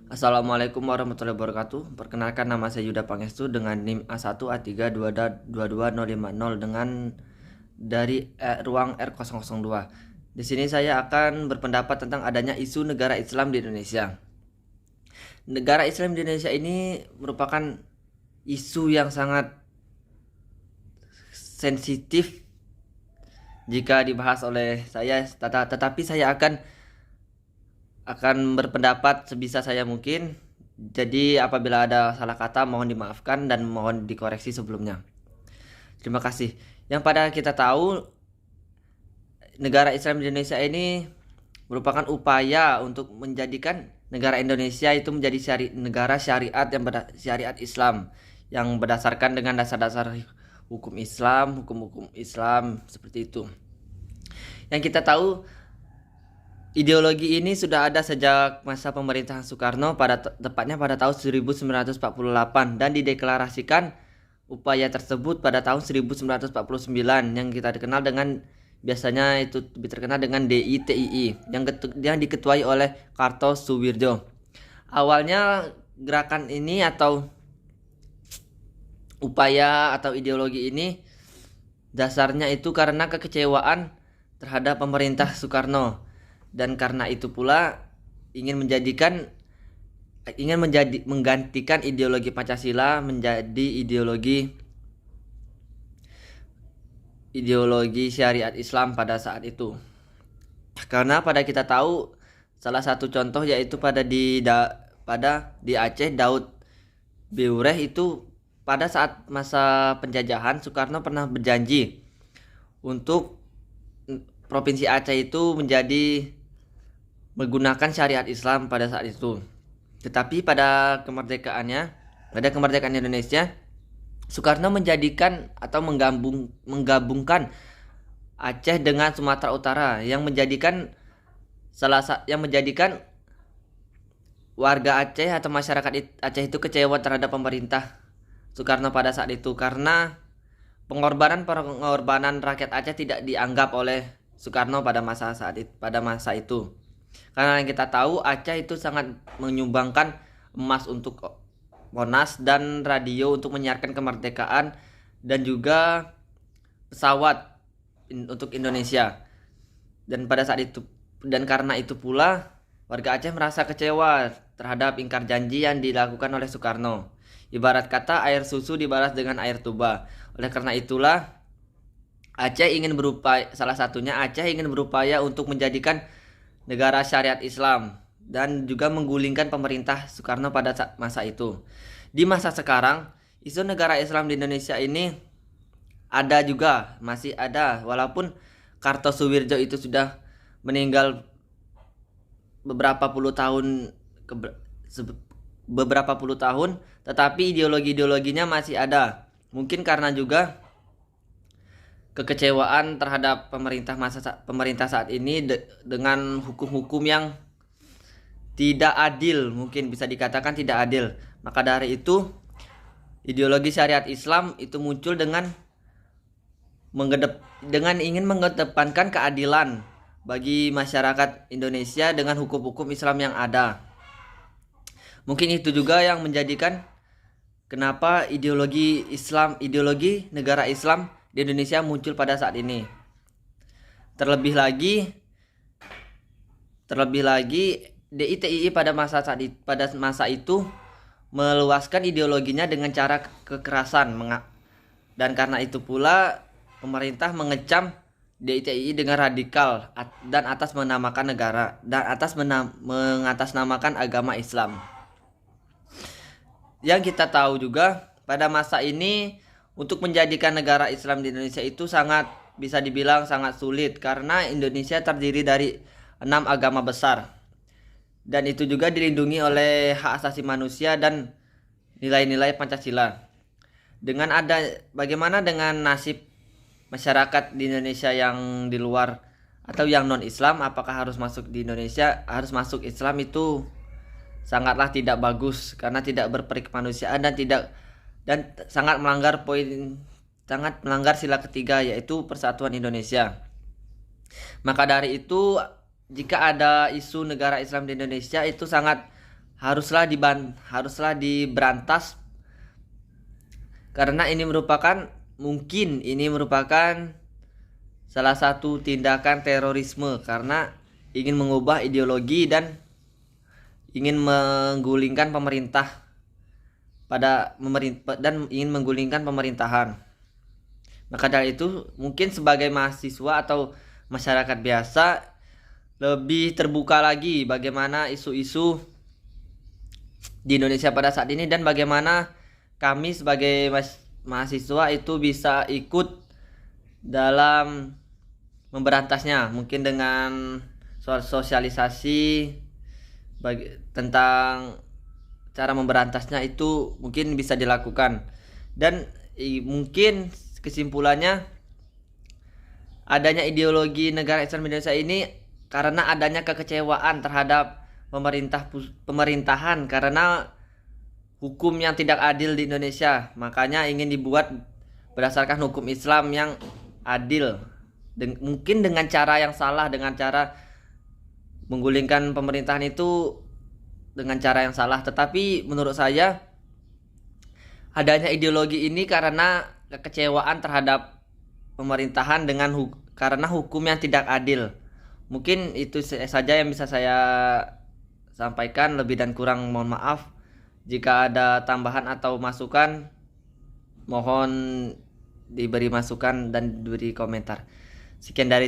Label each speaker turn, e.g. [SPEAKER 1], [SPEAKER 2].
[SPEAKER 1] Assalamualaikum warahmatullahi wabarakatuh. Perkenalkan, nama saya Yuda Pangestu dengan NIM A1A3222050 dengan dari ruang R002. Di sini saya akan berpendapat tentang adanya isu negara Islam di Indonesia. Negara Islam di Indonesia ini merupakan isu yang sangat sensitif jika dibahas oleh saya, tetapi saya akan berpendapat sebisa saya mungkin. Jadi apabila ada salah kata mohon dimaafkan dan mohon dikoreksi sebelumnya. Terima kasih. Yang pada kita tahu, negara Islam di Indonesia ini merupakan upaya untuk menjadikan negara Indonesia itu menjadi negara syariat syariat Islam yang berdasarkan dengan dasar-dasar hukum Islam, hukum-hukum Islam seperti itu. Yang kita tahu, ideologi ini sudah ada sejak masa pemerintahan Soekarno tepatnya pada tahun 1948 dan dideklarasikan upaya tersebut pada tahun 1949 yang kita dikenal dengan biasanya itu lebih terkenal dengan DITII yang diketuai oleh Kartosuwirjo. Awalnya gerakan ini atau upaya atau ideologi ini dasarnya itu karena kekecewaan terhadap pemerintah Soekarno. Dan karena itu pula menggantikan ideologi Pancasila menjadi ideologi syariat Islam pada saat itu. Karena pada kita tahu salah satu contoh yaitu pada di Aceh, Daud Beureh itu pada saat masa penjajahan Soekarno pernah berjanji untuk Provinsi Aceh itu menggunakan syariat Islam pada saat itu. Tetapi pada kemerdekaan Indonesia, Soekarno menjadikan atau menggabungkan Aceh dengan Sumatera Utara yang menjadikan warga Aceh atau masyarakat Aceh itu kecewa terhadap pemerintah Soekarno pada saat itu karena pengorbanan rakyat Aceh tidak dianggap oleh Soekarno pada masa itu. Karena yang kita tahu Aceh itu sangat menyumbangkan emas untuk Monas dan radio untuk menyiarkan kemerdekaan dan juga pesawat untuk Indonesia. Dan karena itu pula warga Aceh merasa kecewa terhadap ingkar janji yang dilakukan oleh Soekarno. Ibarat kata air susu dibalas dengan air tuba. Oleh karena itulah Aceh ingin berupaya untuk menjadikan negara syariat Islam dan juga menggulingkan pemerintah Soekarno pada masa itu. Di masa sekarang, isu negara Islam di Indonesia ini masih ada walaupun Kartosuwirjo itu sudah meninggal beberapa puluh tahun, tetapi ideologinya masih ada. Mungkin karena juga kekecewaan terhadap pemerintah saat ini dengan hukum-hukum yang tidak adil, mungkin bisa dikatakan tidak adil. Maka dari itu ideologi syariat Islam itu muncul dengan ingin mengedepankan keadilan bagi masyarakat Indonesia dengan hukum-hukum Islam yang ada. Mungkin itu juga yang menjadikan kenapa ideologi negara Islam di Indonesia muncul pada saat ini. Terlebih lagi DITII pada masa itu meluaskan ideologinya dengan cara kekerasan dan karena itu pula pemerintah mengecam DITII dengan radikal dan mengatasnamakan agama Islam. Yang kita tahu juga pada masa ini untuk menjadikan negara Islam di Indonesia itu bisa dibilang sangat sulit karena Indonesia terdiri dari 6 agama besar. Dan itu juga dilindungi oleh hak asasi manusia dan nilai-nilai Pancasila. Bagaimana dengan nasib masyarakat di Indonesia yang di luar atau yang non-Islam, apakah harus masuk di Indonesia? Harus masuk Islam itu sangatlah tidak bagus karena tidak berperikemanusiaan dan sangat melanggar sila ketiga yaitu Persatuan Indonesia. Maka dari itu jika ada isu negara Islam di Indonesia itu sangat haruslah diberantas, karena mungkin ini merupakan salah satu tindakan terorisme karena ingin mengubah ideologi dan ingin menggulingkan ingin menggulingkan pemerintahan. Maka dari itu mungkin sebagai mahasiswa atau masyarakat biasa lebih terbuka lagi bagaimana isu-isu di Indonesia pada saat ini, dan bagaimana kami sebagai mahasiswa itu bisa ikut dalam memberantasnya, mungkin dengan sosialisasi tentang cara memberantasnya itu mungkin bisa dilakukan. Dan mungkin kesimpulannya, adanya ideologi negara Islam Indonesia ini karena adanya kekecewaan terhadap pemerintahan karena hukum yang tidak adil di Indonesia, makanya ingin dibuat berdasarkan hukum Islam yang adil, mungkin dengan cara yang salah, dengan cara menggulingkan pemerintahan itu dengan cara yang salah. Tetapi menurut saya adanya ideologi ini karena kekecewaan terhadap pemerintahan karena hukum yang tidak adil. Mungkin itu saja yang bisa saya sampaikan, lebih dan kurang mohon maaf. Jika ada tambahan atau masukan, mohon diberi masukan dan diberi komentar. Sekian dari